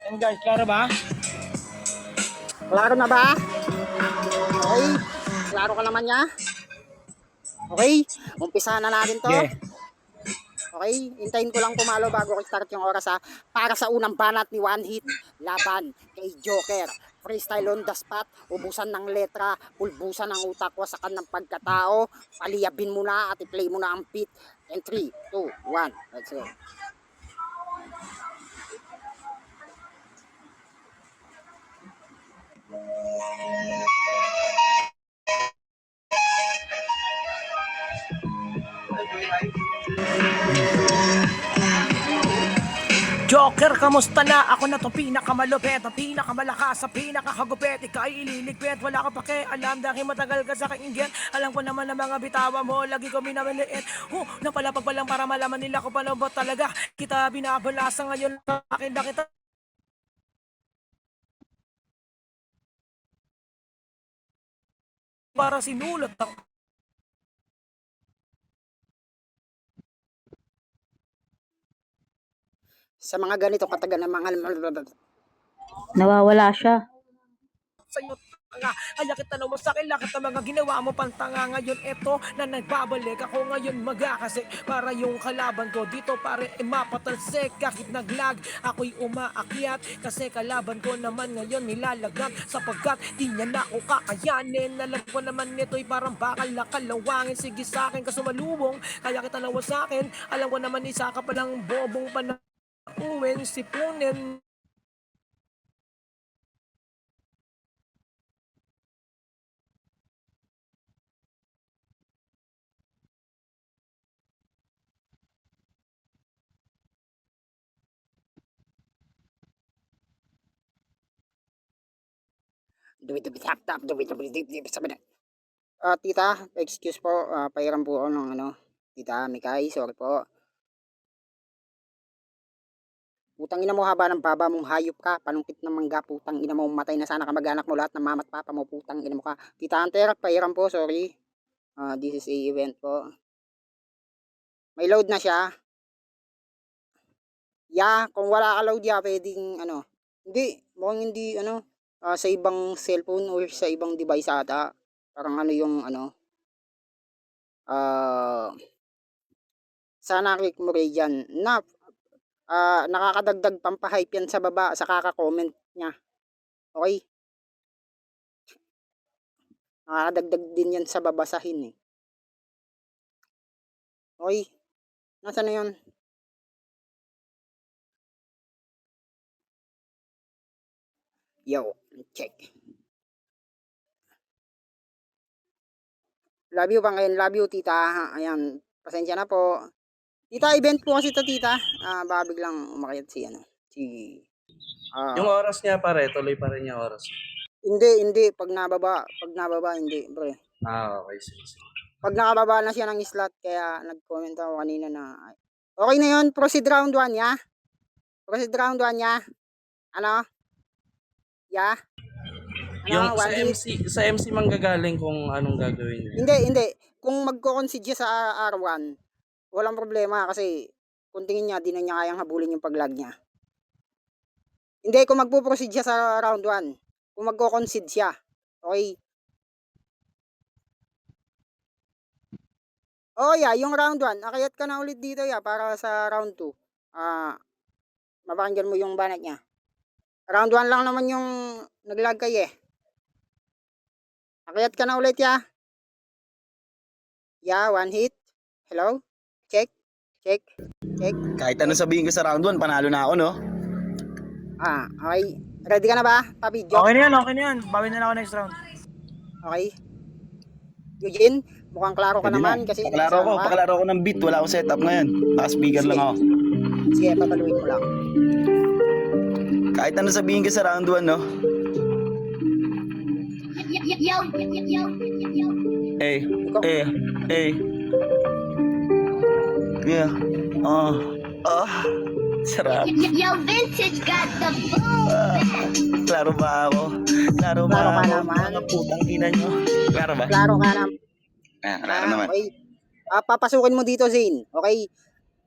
Ayan guys, klaro ba? Klaro na ba? Okay. Klaro ka naman niya? Okay. Umpisa na natin to. Yeah. Okay. Hintayin ko lang pumalo bago start yung oras ha. Para sa unang banat ni One Hit. Laban kay Joker. Freestyle on the spot. Ubusan ng letra. Pulbusan ng utak. Wasakan ng pagkatao. Paliyabin mo na at i-play mo na ang beat. And 3, 2, 1. Let's go. Joker, kamusta na? Ako na tong pinakamalupet, ang pinakamalakas, ang pinakakagupet. Ikaw ay ililigpit, wala ka pakialam dahil matagal ka sa kainggan. Alam ko naman ang mga bitawa mo, lagi ko minamaliit. Napalapag pa lang para malaman nila ko paano ba talaga kita binabalasa ngayon. Akin na kita para sinulat ako. Sa mga ganito katagal ng mga Nawawala siya. Sa'yo tanga, kaya kita naman sa akin lahat ng mga ginawa mo pantanga. Ngayon eto na nagbabalik ako ngayon magkakasi para yung kalaban ko dito pare mapatalsik. Kahit naglag ako'y umaakyat kasi kalaban ko naman ngayon nilalagag sapagkat di niya na ako kakayanin. Alam ko naman nito'y parang bakal na kalawangin. Sige sa akin kasumalubong kaya kita naman sa akin. Alam ko naman isa ka palang bobong panauwin sipunin. Tita, excuse po, pahiram po ako ng ano, Tita Mikay, sorry po. Putang ina mo, haba ng baba mong hayop ka, panungkit ng mangga, putang ina mo, matay na sana kamag-anak mo lahat ng mama at papa mo, putang ina mo ka. Tita Hunter, pahiram po, sorry. This is a event po. May load na siya. Yeah, kung wala ka load ya, pwedeng ano. Hindi, mukhang hindi ano, sa ibang cellphone or sa ibang device ata. Parang ano yung ano, sana click mo rin dyan. Nakakadagdag pampahype yan sa baba sa kaka-comment niya. Okay? Nakakadagdag din yan sa babasahin eh. Okay? Nasaan na yun? Yo, check. Love you pa ngayon. Love you, tita. Ayan. Pasensya na po. Tita, event po kasi ito, tita. Baka biglang umakyat si ano. Yung oras niya pare, tuloy pa rin yung oras. Hindi. Pag nababa, hindi, bro. Okay, sige. Pag nakababa na siya ng slot, kaya nag-comment ako kanina na, okay na yun, proceed round 1, ya? Proceed round 1, ya? Ano? Ya? Ano? Yung sa hit? MC manggagaling kung anong gagawin niya. Hindi. Kung magko-concede siya sa R1, walang problema kasi kung tingin niya, di na niya kayang habulin yung pag-lag niya. Hindi, kung magpo-proceed siya sa round 1, kung magko-concede siya, okay? Oh yeah, yung round 1, akayat ka na ulit dito ya para sa round 2. Mapakinggan mo yung banat niya. Round 1 lang naman yung naglag kayo eh. Akayat ka na ulit ya. Yeah, one hit. Hello? Check. Kahit ano sabihin ko sa round 1, panalo na ako, no? Okay. Ready ka na ba? Pa-video? Okay na yan. Bawin na lang ako next round. Okay. Eugene, mukhang klaro ka naman kasi Paklaro ko ng beat, wala akong setup ngayon. Naka-speaker lang ako. Sige, papaluin mo lang. Kahit ano sabihin ko sa round 1, no? Yeah. Sarap. Yo, vintage got the boom. Klaro ba ako? Klaro ka naman. Mga putang ina nyo. Klaro ba? Klaro ka naman. Klaro naman. Okay. Papasukin mo dito, Zane. Okay?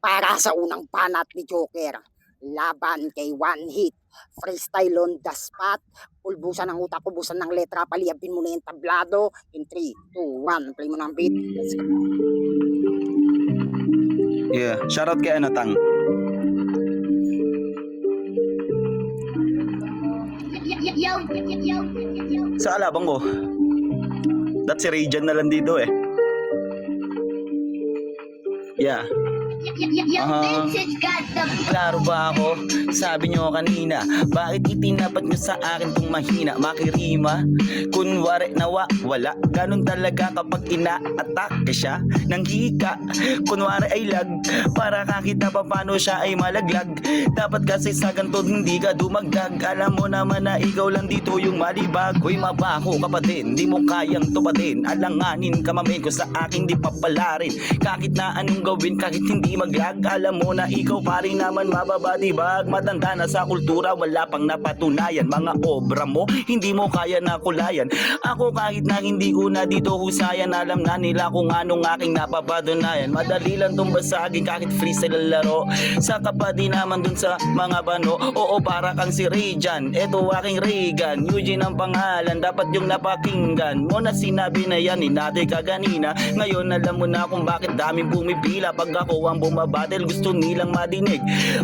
Para sa unang banat ni Joker. laban kay One Hit, freestyle on the spot, pulbusan ng utak, ubusan ng letra, paliyabin mo na yung tablado, in 3, 2, 1, play mo ng beat, let's go. Yeah, shoutout kay ano, Tang. Yo. Sa alabang ko. That's si Rayjan na lang dito eh. Yeah. Aha. Vintage got the Klaro ba ako? Sabi nyo kanina, bakit itinapat nyo sa akin kung mahina makirima? Kunwari nawa, wala. Ganun talaga kapag ina-atake siya ng hika. Kunwari ay lag, para kakita pa paano siya ay malaglag. Dapat kasi sa ganito hindi ka dumagdag. Alam mo naman na ikaw lang dito yung malibag. Hoy mabaho ka pa din, di mo kayang tupatin. Alanganin ka mamin ko sa aking di papalarin. Kahit na anong gawin, kahit hindi maglag. Alam mo na ikaw pa rin naman mababadibag. Matanda na sa kultura, wala pang napatunayan. Mga obra mo, hindi mo kaya na kulayan. Ako kahit na hindi ko na dito husayan, alam na nila kung anong aking napapatunayan. Madali lang tong basagin kahit freestyle ang laro. Saka pa din naman dun sa mga bano. Oo, para kang si Rayjan, eto aking Reagan. Eugene ang pangalan, dapat yung napakinggan mo na sinabi na yan, hinati ka ganina. Ngayon alam mo na kung bakit daming bumipila. Pag ako ang bumabattle, gusto nilang madinig.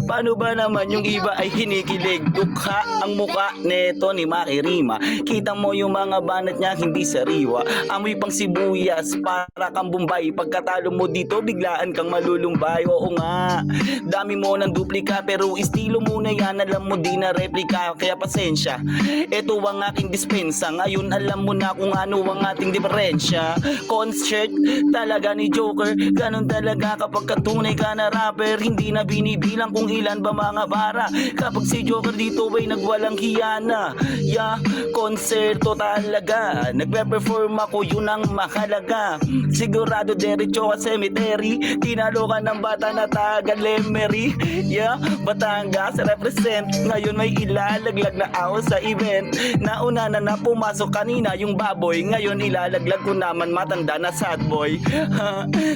Paano ba naman yung iba ay hinikilig? Dukha ang muka neto ni Makirima. Kita mo yung mga banat niya hindi sariwa. Amoy pang sibuyas para kang Bombay. Pagkatalo mo dito biglaan kang malulumbay. Oo nga, dami mo ng duplika pero estilo mo na yan, alam mo di na replika. Kaya pasensya, eto ang aking dispensa. Ngayon alam mo na kung ano ang ating diferensya. Concert talaga ni Joker, ganun talaga kapag katunay ka na rapper. Hindi na binibilang kung ilan ba mga bara. Kapag si Joker dito ay nagwalang hiyana. Yeah, konserto talaga. Nagpe-perform ako, yun ang mahalaga. Sigurado diretso ka cemetery. Tinalo ka ng bata na taga Lemery. Yeah, Batangas represent. Ngayon may ilalaglag na ako sa event. Nauna na pumasok kanina yung baboy. Ngayon ilalaglag ko naman matanda na sad boy.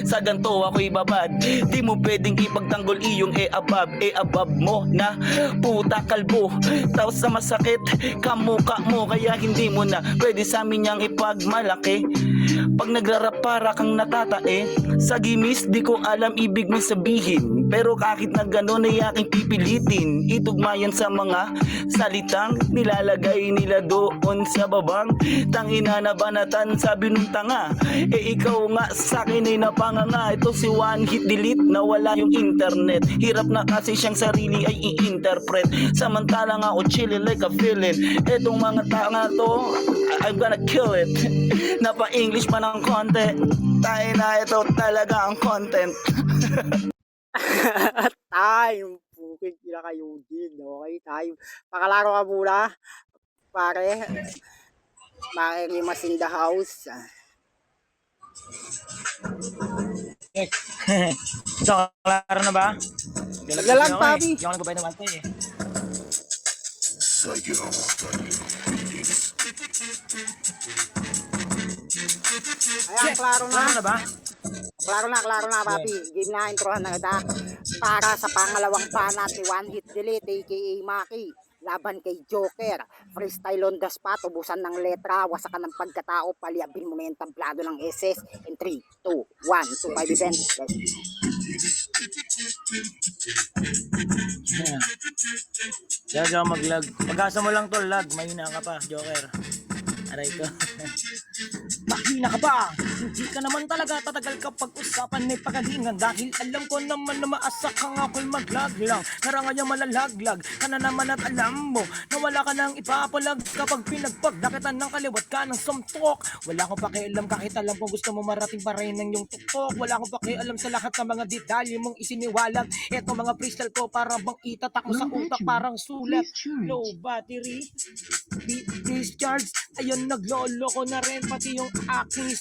Sa ganto ako ibabad. Di mo pwedeng ipagtanggol iyong above mo na puta kalbo. Tapos sa masakit kamuka mo, kaya hindi mo na pwede sa amin niyang ipagmalaki. Pag nagrarap para kang natatae, sa gimis di ko alam ibig mo sabihin. Pero kahit na gano'n ay aking pipilitin. Itugmayan sa mga salitang nilalagay nila doon sa babang. Tangina na banatan sabi nung tanga. Ikaw nga sa akin ay napanganga. Ito si One Hit Delete na wala yung internet. Hirap na kasi siyang sarili ay i-interpret. Samantalang ako chillin' like a villain. Etong mga tanga to, I'm gonna kill it. Napa-English pa ng konti. Tayo na ito talaga ang content. Time, bukid kila kayo din, okay, time. Pakalaro ka muna, pare. Makirimas in the house. So, klaro na ba? Naglalag, papi. Hindi ako nagbabay ng wifi eh. Ayan, klaro na. Klaro na ba? Klaro na, papi. Game na, introhan na kita. Para sa pangalawang banat ni One Hit Delete, aka Maki. Laban kay Joker. Freestyle on the spot, ubusan ng letra, wasakan ng pagkatao, paliyabin mo na yung tablado ng SS. In 3, 2, 1, 2, 5 event. Diyan ako mag-lag. Pag-asa mo lang tol, lag. Mahina ka pa, Joker. Aray ko. Mahina ka ba? Hindi ka naman talaga tatagal kapag usapan may pagalingan. Dahil alam ko naman na maasa kang ako'y maglag lang. Narangayang malalaglag ka na naman at alam mo na wala ka nang ipapalag kapag pinagpagdakitan ng kaliwat ka ng sumtok. Wala akong pakialam kahit alam kung gusto mo marating pa rin ng iyong tuktok. Wala akong pakialam sa lahat ng mga detalye mong isiniwalag. Eto mga freestyle ko para bang itatak mo sa utak parang sulat. Low battery, discharge. Ayun, naglolo ko na rin pati yung aking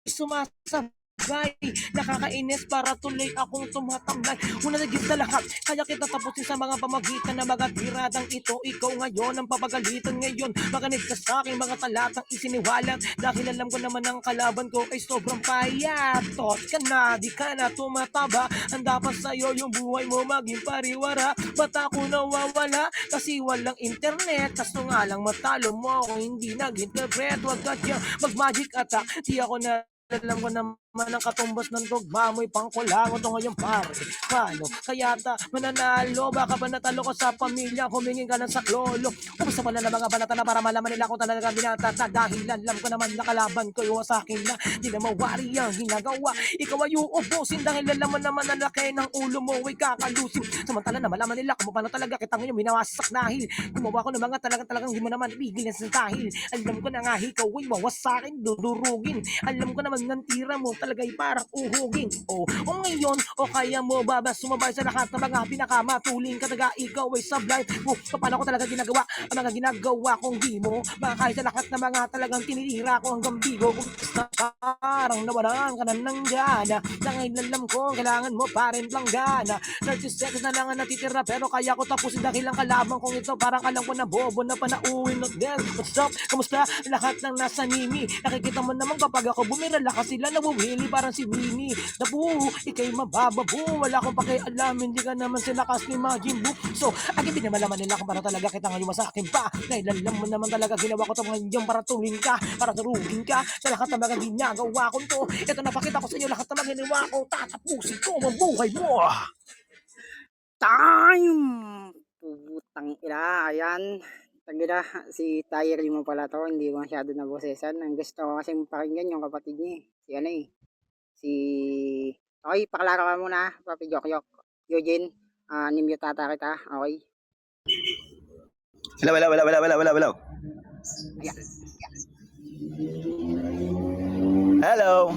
sumasab. bagay nakakainis para tuloy akong tumatambay. Una na sa lahat, kaya kita tapusin sa mga pamagitan na mga tiradang ito. Ikaw ngayon ang papagalitan ngayon. Maganit ka sa aking mga talatang isiniwalat, dahil alam ko naman ang kalaban ko ay sobrang payat. Tot ka na, di ka na tumataba. Handa pa sa'yo yung buhay mo maging pariwara. Ba't ako nawawala? Kasi walang internet. Kaso nga lang matalo mo kung hindi nag-interpret. Huwag ka dyan mag-magic attack. Di ako na alam ko naman ang katumbas ng dogma mo'y pangkulangot o ngayon pare. Paano? Kaya mananalo, baka ba natalo ko sa pamilya, humingin ka ng saklolo. Umusta pala na mga banata na para malaman nila kung talaga binatata. Dahil alam ko naman nakalaban ko yung sa akin na di na mawari ang ginagawa. Ikaw ay uubusin dahil alam mo naman na laki ng ulo mo ay kakalusin. Samantala na malaman nila kung paano talaga kita ngayon minawasak dahil gumawa ko ng mga talagang di mo naman ibigil sa dahil alam ko na nga ikaw ay wawasakin, dudurugin. Alam ko naman ng tira mo talaga'y parang uhugin. O ngayon, o kaya mo ba sumabay sa lahat ng mga pinakamatuling kataga ikaw ay sablay. Paano ko talaga ginagawa ang mga ginagawa kong di mo makakaya sa lahat ng mga talagang tinitira ko hanggang bigo. Parang nawalan ka na ng gana dahil alam ko kailangan mo pa rin planggana. 30 seconds na lang ang natitira pero kaya ko tapusin dahil ang kalaban kong ito parang alam ko na bobo na panauwin not then. What's up? Kamusta? Lahat ng nasa nimi nakikita mo naman kapag ako bumira lakas sila nawawili parang si Winnie Dabu, ikay mabababu wala akong pakialam, hindi ka naman silakas ni Majin Buu. So, agad din naman naman nila kung paano talaga kita ngayon sa akin pa dahil alam mo naman talaga ginawa ko ito ngayon para tulin ka, para turugin ka sa lahat ng mga ginagawa ko to. Ito napakita ko sa iyo lahat ng mga ginawa ko, tatapusin ko ang buhay mo. Time! Putang ina, ayan. Tagina, si Tyre mo pala to, hindi ko masyado nabosesan. Ang gusto ko kasing pakinggan yung kapatid niya si ano eh. Okay, paklaro ka muna, Papi Jokyok. Eugene, nimute ata kita, okay? Hello. Yeah. Hello.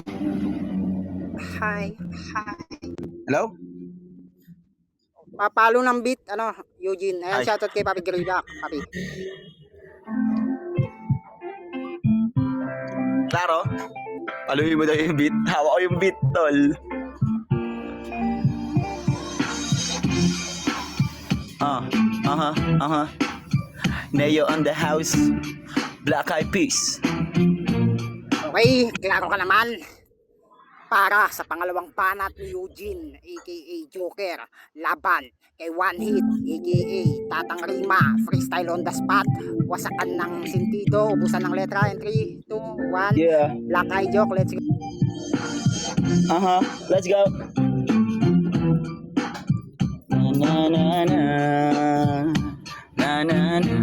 Hi. Hello? Papalo ng beat, Eugene. Ayan, Ay. shoutout kay Papi Grilla, Papi. Klaro? Paluin mo daw yung beat. Hawak ko yung beat, tol. Neo on the house. Black Eyed Peas. Okay, klaro ka naman. Para sa pangalawang banat ni Eugene, aka Joker, laban kay One Hit, aka Tatang Rima, freestyle on the spot, wasakan ng sentido, ubusan ng letra, and 3, 2, 1, Yeah. Black Eye Joke, let's go. Let's go. Na na na na na na.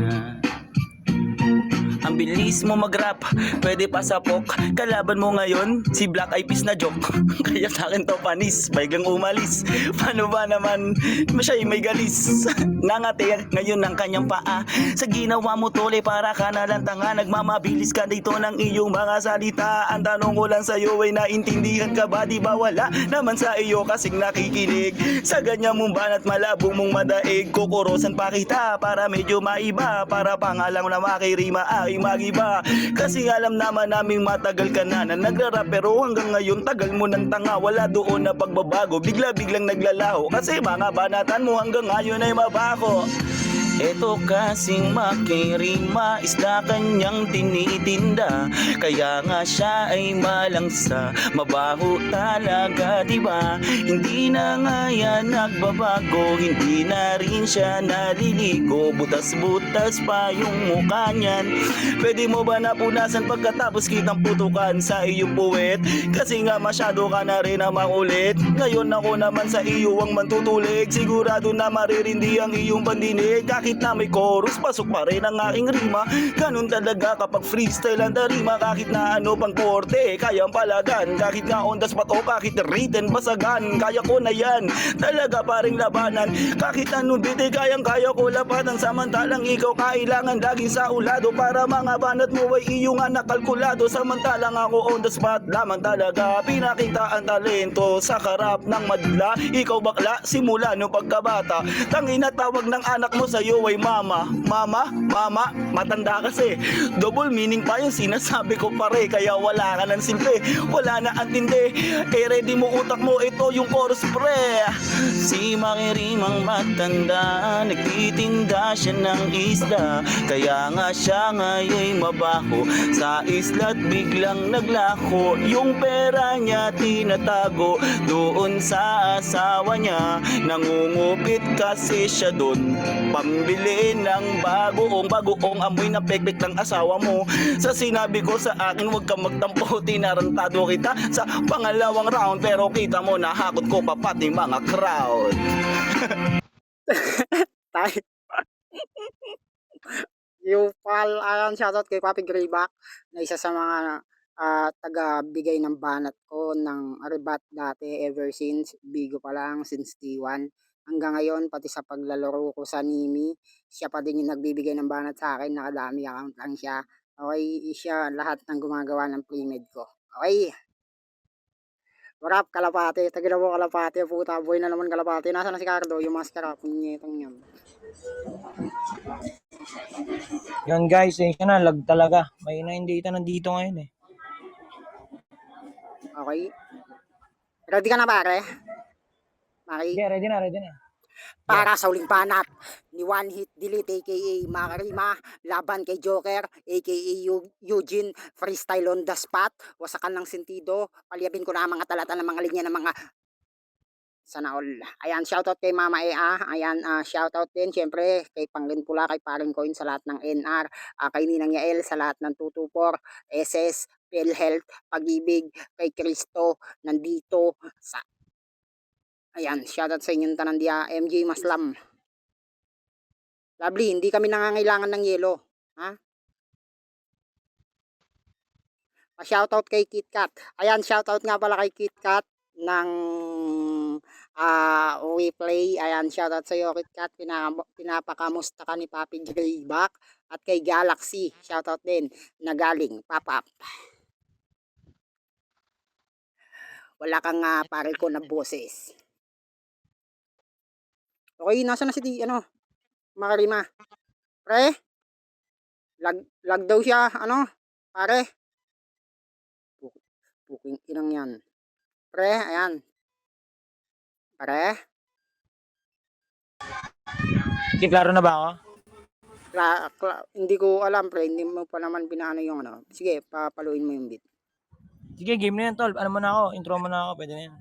Ang bilis mo mag-rap, pwede pa sapok. Kalaban mo ngayon, si Black Eyed Peas na joke. Kaya sa akin to panis, baigang umalis. Paano ba naman, siya'y may galis. Nangatir ngayon ng kanyang paa. Sa ginawa mo tole, para ka na lang tanga. Nagmamabilis ka dito ng iyong mga salita. Ang tanong ko lang sa'yo ay naintindihan ka ba? Di ba wala naman sa iyo kasing nakikinig. Sa ganyan mong banat malabong mong madaig. Kukurosan pa kita para medyo maiba. Para pangalang na makirima ay magiba. Kasi alam naman naming matagal ka na nagrarap, pero hanggang ngayon tagal mo ng tanga. Wala doon na pagbabago, bigla-biglang naglalaho. Kasi mga banatan mo hanggang ngayon ay mabako. Eto kasing makirima, isda kanyang tinitinda. Kaya nga siya ay malangsa, mabaho talaga, diba? Hindi na nga yan nagbabago, hindi na rin siya naliligo. Butas-butas pa yung mukha niyan. Pwede mo ba napunasan pagkatapos kitang putukan sa iyong puwet? Kasi nga masyado ka na rin na maulit. Ngayon ako naman sa iyo ang mantutulig. Sigurado na maririndi ang iyong pandinig. Kahit na may chorus, pasok pa rin ang aking rima. Ganun talaga kapag freestyle ang tarima. Kahit na ano pang korte, kayang palagan. Kahit nga on the spot o kahit written basagan, kaya ko na yan, talaga paring labanan. Kahit anong biti, kayang-kaya ko lapatan. Samantalang ikaw kailangan laging sa ulado. Para mga banat mo ay iyong anak kalkulado. Samantalang ako on the spot lamang talaga. Pinakita ang talento sa karap ng madla. Ikaw bakla, simula nung pagkabata. Tangina tawag ng anak mo sa'yo ikaw ay mama. Mama, mama, matanda kasi. Double meaning pa yung sinasabi ko pare. Kaya wala ka ng simple, wala na antindi. Ready mo utak mo, ito yung chorus pre. Si makirimang matanda, nagtitinda siya ng isda. Kaya nga siya ngayon mabaho sa isla at biglang naglako. Yung pera niya tinatago doon sa asawa niya. Nangungupit kasi siya doon, pambili ng bagoong amoy na pekpek ng asawa mo. Sa sinabi ko sa akin, huwag kang magtampo, tinarantado kita sa pangalawang round. Pero kita mo, nahakot ko pa pati mga crowd. Tayo. Yung pal, ayan, shoutout kay Papi Grayback na isa sa mga taga-bigay ng banat ko ng rebat dati ever since Bigo pa lang, since T1 hanggang ngayon, pati sa paglalaro ko sa Nimi, siya pa din yung nagbibigay ng banat sa akin, nakadami account lang siya. Okay, siya lahat ng gumagawa ng pre-med ko. Okay. Warap, Kalapate. Tagina mo, Kalapate. Puta, boy na naman Kalapate. Nasaan na si Cardo? Yung maskara. Punyetang yan. Yan guys, siya na, lag talaga. May data nandito ngayon eh. Okay. Ready ka na pare? Maki? Okay, ready na. Para sa uling banat ni One Hit Delete aka Makarima laban kay Joker aka Eugene, freestyle on the spot, wasakan ng sentido, palyabin ko na ang mga talata ng mga linya ng mga sana all. Ayan, shoutout kay Mama Ea. Ayan, shoutout din syempre kay Panglin Pula, kay Paring Coin sa lahat ng NR, kay Ninang Yael sa lahat ng 224, SS, PhilHealth, Pag-ibig, kay Cristo, nandito sa ayan, shoutout sa inyong tanan dia, MJ Maslam. Lovely, hindi kami nangangailangan ng yelo. Ha? Pa-shoutout kay KitKat. Ayan, shoutout nga pala kay KitKat ng WePlay. Ayan, shoutout sa iyo KitKat. Pinapakamusta ka ni Papi Grayback. At kay Galaxy, shoutout din na galing Papap. Wala kang pare ko na boses. Okay, nasa na si Makarima. Pre? Lag daw siya, pare? Puking inang yan. Pre, ayan. Pare? Klaro na ba ako? Hindi ko alam, pre. Hindi mo pa naman binaano yung Sige, papaluin mo yung beat. Sige, game na yan tol. Ano mo na ako, intro mo na ako, pwede na yan.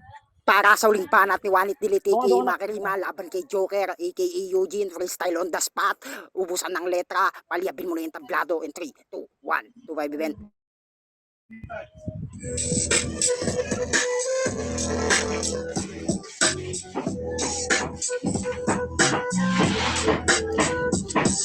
Para sa uling panat ni One Hit Delete aka Makarima laban kay Joker aka Eugene, freestyle on the spot, ubusan ng letra, palyabin mo na yung tablado in 3, 2, 1, 2-5 event.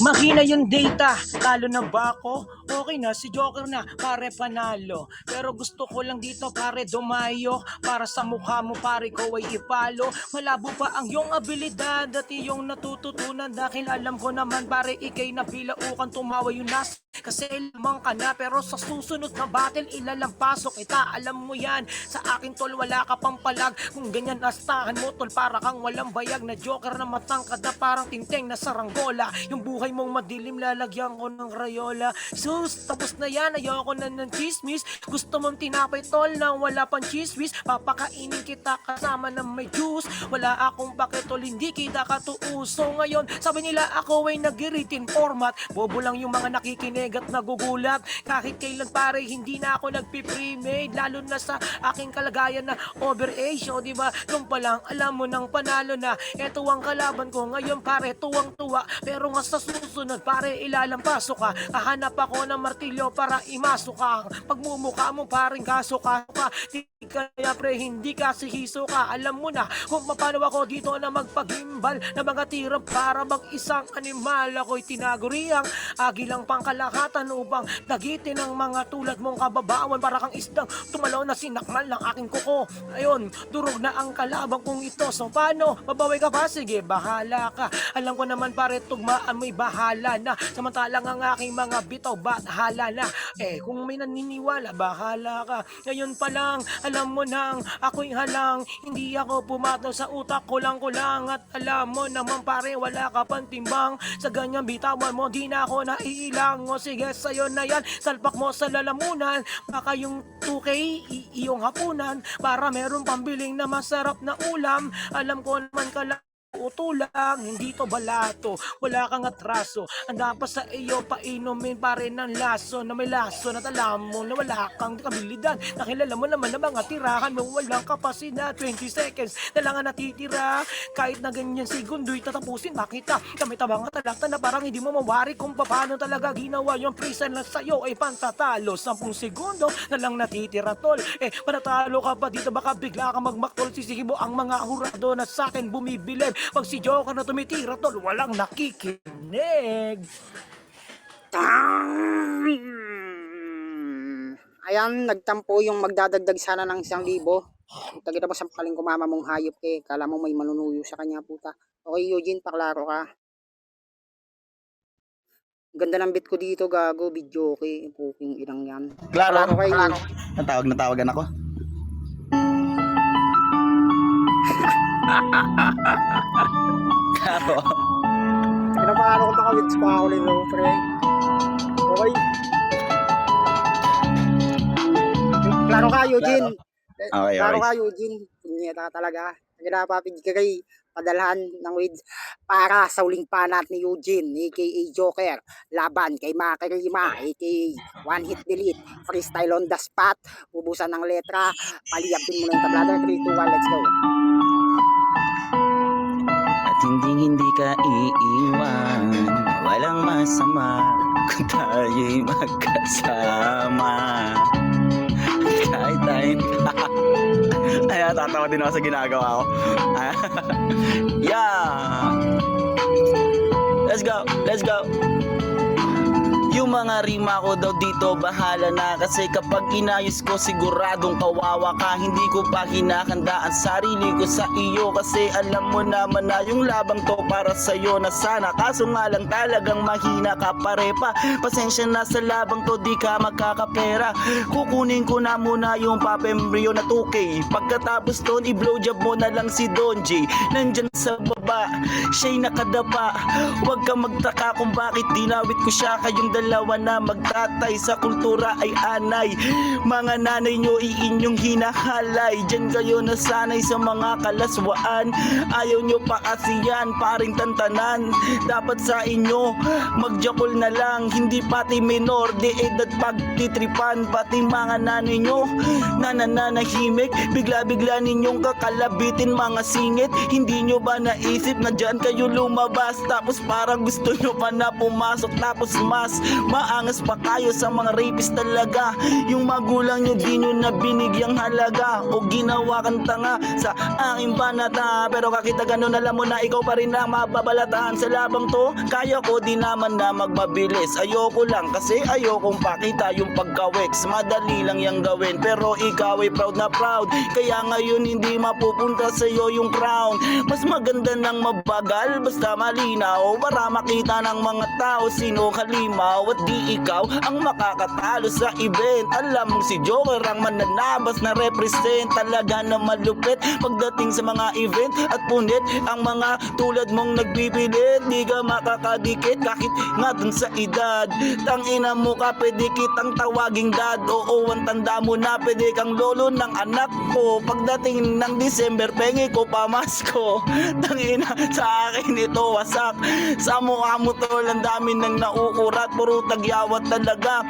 Mahina yung data, talo na ba ako? Okay na, si Joker na, pare panalo. Pero gusto ko lang dito pare dumayo, para sa mukha mo pare ko ay ipalo. Malabo pa ang iyong abilidad at iyong natututunan, dahil alam ko naman pare ikay nabilaukan tumawa yung nas. Kasi lamang ka na, pero sa susunod na battle ilalampasok kita, alam mo yan. Sa akin tol wala ka pang palag, kung ganyan astahan mo tol para kang walang bayag na Joker na matangkad na parang tinteng na saranggola. Yung buhay mong madilim lalagyan ko ng rayola. Sus, tapos na yan, ayoko na ng chismis. Gusto mong tinapay tol na wala pang chismis, papakainin kita kasama ng may juice. Wala akong bakit tol, hindi kita katuuso. Ngayon sabi nila ako ay nag-written format, bobo lang yung mga nakikinig at nagugulat. Kahit kailan pare hindi na ako nagpi-pre-made, lalo na sa aking kalagayan na overage. O diba, nung pa lang alam mo nang panalo na. Eto ang kalaban ko ngayon pare, tuwang-tuwa. Pero nga sa susunod pare ilalampaso ka. Kahanap ako ng martilyo para imasok ka. Pagmumukha mo paring kaso ka. Kaya pre hindi ka sihiso ka. Alam mo na kung paano ako dito na magpagimbal na mga tira para mag isang animal. Ako'y tinaguriang agilang pangkalakhan sugatan upang dagitin ang mga tulad mong kababawan. Para kang isdang tumalaw na sinakmal ng aking kuko. Ayun, durog na ang kalaban kong ito. So paano? Babawi ka ba? Sige, bahala ka. Alam ko naman pare, tugmaan mo'y bahala na. Samantalang ang aking mga bitaw, bahala na. Kung may naniniwala, bahala ka. Ngayon pa lang, alam mo nang ako'y halang. Hindi ako pumato sa utak, kulang-kulang. At alam mo naman pare, wala ka pang timbang. Sa ganyang bitawan mo, di na ako naiilang. O sige, sa'yo na yan, salpak mo sa lalamunan. Baka yung 2K, iyong hapunan. Para meron pambiling na masarap na ulam. Alam ko naman utulang, hindi to balato, wala kang atraso. Ang dapat sa iyo painumin pa rin ng laso na may laso na alam mo na wala kang kabilidad. Nakilala mo naman na mga tirahan mo walang kapasidad. 20 seconds na lang ang natitira. Kahit na ganyan segundo'y tatapusin makita. Kami tabang talakta na parang hindi mo mawari kung paano talaga ginawa yung prisa na sa'yo ay pantatalo. 10 segundo na lang natitira tol. Panatalo ka pa dito, baka bigla ka magmaktol. Sisihibo ang mga hurado na sa'kin bumibilib. Pag si Joker na tumitira tol, walang nakikinig. Ayan, nagtampo yung magdadagdag sana ng 1,000. Tagita mo sampaling kumama mong hayop kala mo may manunuyo sa kanya puta. Okay Eugene, paklaro ka. Ganda ng bit ko dito gago, video puking inang yan. Klaro, Klaro kayo. natawagan ako. Klaro. Pinapakano ko nakawits pa ako nito, pre. Okay. Klaro ka, Eugene. Okay, Klaro okay. ka, Eugene. Punyeta talaga. Nagpapapid ka kay padalhan ng weeds para sa uling panat ni Eugene, aka Joker. Laban kay Makirima, aka One Hit Delete. Freestyle on the spot. Ubusan ng letra. Paliyapin mo na yung tablado. 3, 2, 1, let's go. At hindi ka iiwan, walang masama kung tayo'y magkasama. Kahit tayo ay, tatawa din ako sa ginagawa ko. Yeah! Let's go! Yung mga rima ko daw dito bahala na. Kasi kapag inayos ko siguradong kawawa ka. Hindi ko pa hinahanda ang sarili ko sa iyo. Kasi alam mo naman na yung labang to para sa'yo na sana. Kaso nga lang talagang mahina ka parepa. Pasensya na sa labang to, di ka magkakapera. Kukunin ko na muna yung papembryo na 2K. Pagkatapos ton i-blowjob mo na lang si Donji. Nandyan sa baba, siya'y nakadapa. Huwag kang magtaka kung bakit dinawit ko siya. Kayong dalawa na magtatay sa kultura ay anay. Mga nanay nyo iinyong hinahalay. Diyan kayo nasanay sa mga kalaswaan. Ayaw nyo pa kasi yan, paring tantanan. Dapat sa inyo magjakol na lang. Hindi pati minor de edad pagtitripan. Pati mga nanay nyo nananahimik. Bigla-bigla ninyong kakalabitin mga singit. Hindi nyo ba naisip na dyan kayo lumabas? Tapos parang gusto nyo pa na pumasok. Tapos mas maangas pa kayo sa mga rapist talaga. Yung magulang nyo di nyo na binigyang halaga. O ginawa kang tanga sa aking panata. Pero kakita ganun alam mo na ikaw pa rin na mababalatahan. Sa labang to kaya ko di naman na magbabilis. Ayoko lang kasi ayokong pakita yung pagka-wex. Madali lang yang gawin pero ikaw ay proud na proud. Kaya ngayon hindi mapupunta sa'yo yung crown. Mas maganda ng mabagal basta malinaw. Para makita ng mga tao sino halimaw. At di ikaw ang makakatalo sa event. Alam mo si Joker ang mananabas na represent. Talaga na malupit pagdating sa mga event. At punit ang mga tulad mong nagbibilit. Di ka makakadikit kahit nga dun sa edad. Tangina mo ka pwede kitang tawaging dad. Oo ang tanda mo na pwede kang lolo ng anak ko. Pagdating ng December pengi ko pamasko. Tangina sa akin ito wasak. Sa mukha mo tol ang dami ng nauurat. Puro tagyawat talaga.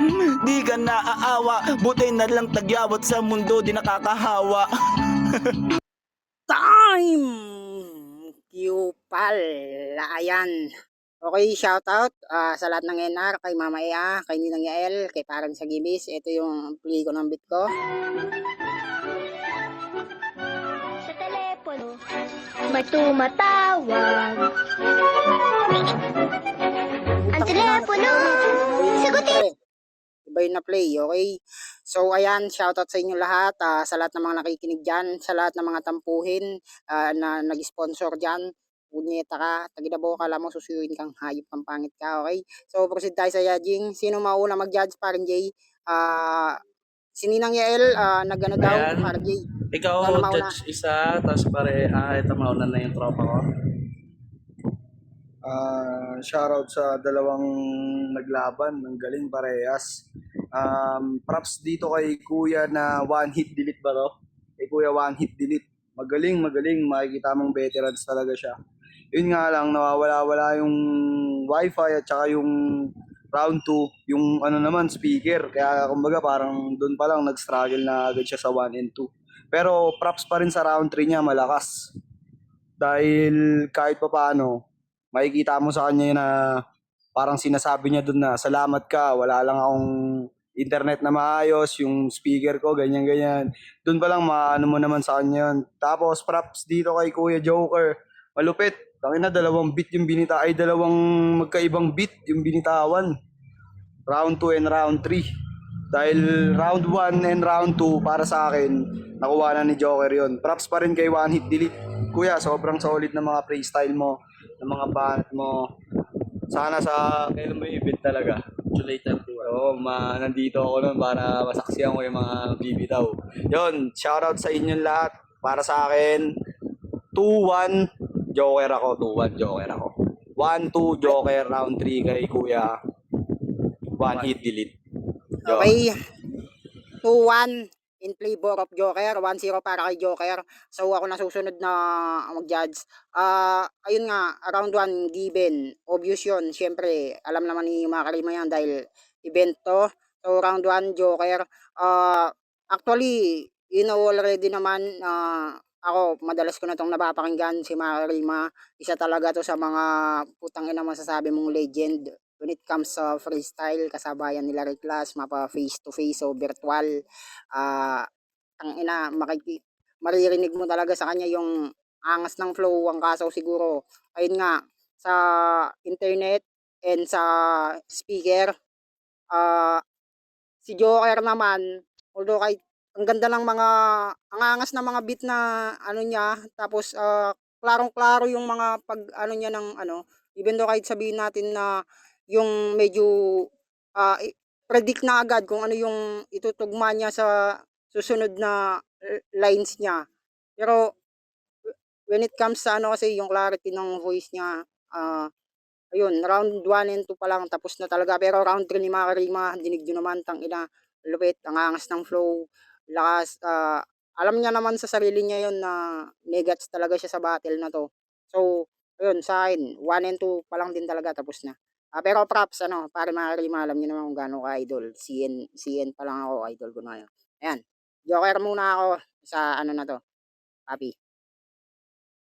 Di ka naaawa. Buti na lang tagyawat sa mundo. Di nakakahawa. Time! Q-Pal. Ayan. Okay, shoutout sa lahat ng NR, kay Mama Ea, kay Ninang Yael, kay Parang sa Gibis. Ito yung play ko ng beat ko. Sa telepono, may tumatawag. Ang telepono telepono. Sagutin. Iba yun na play, okay? So, ayan, shoutout sa inyo lahat, sa lahat ng mga nakikinig dyan, sa lahat ng mga tampuhin na nag-sponsor dyan. Punyeta ka, taginabaw ka, alam mo, susuyuin kang hayop, kang pangit ka, okay? So, proceed tayo sa judging. Sino mauna mag-judge, parang Jay? Si Ninang Yael, nag-ano daw, Ayan. parang Jay. Ikaw, Ikaw na mauna. judge isa, tapos pare, ito mauna na yung tropa ko. Shoutout sa dalawang naglaban, ng galing parehas. Props dito kay Kuya na one hit delete ba to? Kay Kuya one hit delete. Magaling, makikita mong veterans talaga siya. Yun nga lang, nawawala-wala yung wifi at saka yung round 2, yung ano naman, speaker. Kaya kumbaga parang doon pa lang nag-struggle na agad siya sa 1 and 2. Pero props pa rin sa round 3 niya, malakas. Dahil kahit pa paano, makikita mo sa kanya na parang sinasabi niya doon na salamat ka, wala lang akong internet na maayos, yung speaker ko, ganyan-ganyan. Doon pa lang maano mo naman sa kanya yun. Tapos props dito kay Kuya Joker, malupit. Tangina, dalawang beat yung dalawang magkaibang beat yung binitawan. Round 2 and round 3. Dahil round 1 and round 2 para sa akin, nakuha na ni Joker yon. Props pa rin kay One Hit Delete. Kuya, sobrang solid na mga freestyle mo, ng mga banat mo. Sana sa kailan mo yung event talaga. Later to. Oo, nandito ako nun para masaksihan ko yung mga bibitaw. Yon, shoutout sa inyong lahat. Para sa akin, 2-1 Joker ako, 2-1 Joker ako. 1-2 Joker, round 3 kay Kuya. One Hit Delete. Yun. Okay. 2-1 in favor of Joker, 1-0 para kay Joker. So ako na susunod na mag-judge. Ayun nga, round 1 given. Obvious yun. Siyempre, alam naman ni mga kalima yan dahil event to. So round 1 Joker. Actually, you know already naman, ako, madalas ko na itong napapakinggan si Makarima. Isa talaga to sa mga putang ina masasabi mong legend when it comes sa freestyle, kasabayan nila Rick Class, mapa face to face o virtual. Ang ina, maririnig mo talaga sa kanya yung angas ng flow. Ang kaso siguro, ayun nga, sa internet and sa speaker, si Joker naman, although kahit ang ganda ng mga, ang angas ng mga beat na ano niya, tapos klarong-klaro yung mga pag ano niya ng ano, even though kahit sabihin natin na yung medyo predict na agad kung ano yung itutugma niya sa susunod na lines niya. Pero when it comes sa ano kasi yung clarity ng voice niya, ayun, round 1 and 2 pa lang tapos na talaga. Pero round 3 ni Makarima, dinig nyo naman, tangina, lupit, ang angas ng flow, lakas, alam niya naman sa sarili niya yun na negats talaga siya sa battle na to. So, ayun, sa akin, 1 and 2 pa lang din talaga tapos na. Pero props, ano, pare Makarima, alam niyo naman kung gaano ka-idol. CN pa lang ako, idol ko na yun. Ayan, Joker muna ako sa ano na to, Papi.